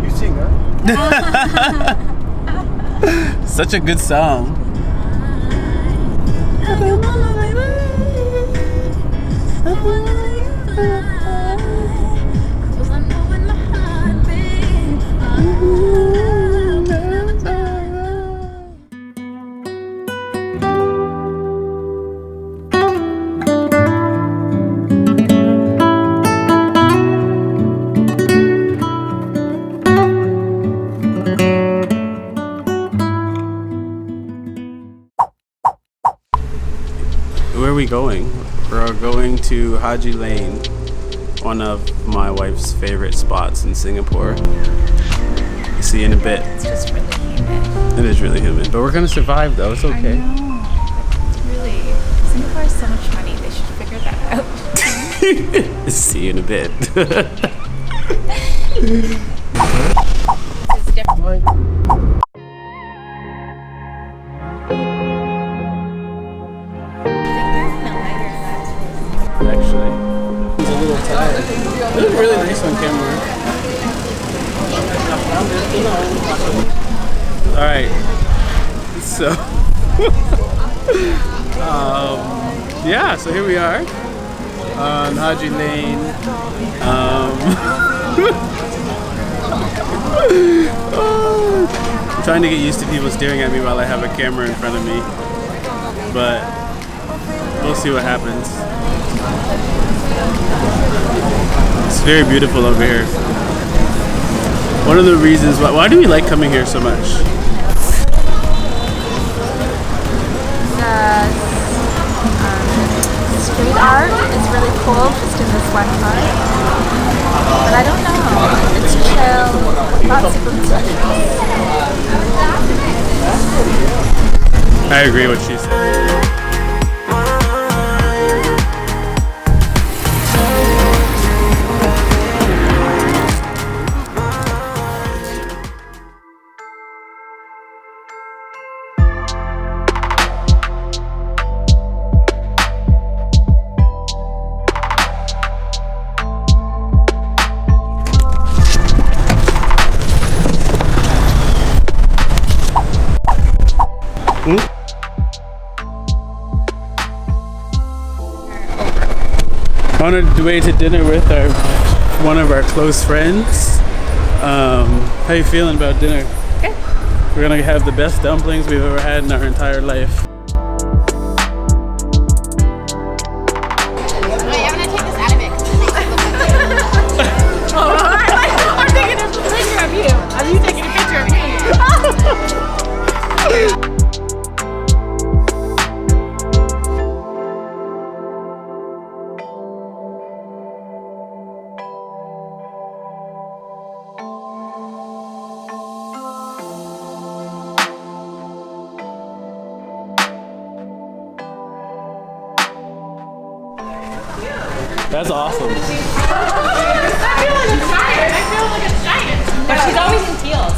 You sing, huh? Such a good song. Where are we going? We're going to Haji Lane, one of my wife's favorite spots in Singapore. See you in a bit. It's just really humid. It is really humid, but we're gonna survive though. It's okay. I know. It's really, Singapore has so much money. They should figure that out. See you in a bit. It's different. Actually, it's a little tired. It looks really nice on camera. All right, so yeah, so here we are on Haji Lane. I'm trying to get used to people staring at me while I have a camera in front of me, but we'll see what happens. It's very beautiful over here. One of the reasons why do we like coming here so much? The street art is really cool just in this one part. But I don't know. It's chill. Lots of food. I agree with what she said. On our way to dinner with one of our close friends. How you feeling about dinner? Good. We're gonna have the best dumplings we've ever had in our entire life. Wait, I'm gonna take this out of it because it makes it look like I'm taking a picture of you. Are you taking a picture of me? That's awesome. I feel like I'm tired. But she's always in heels.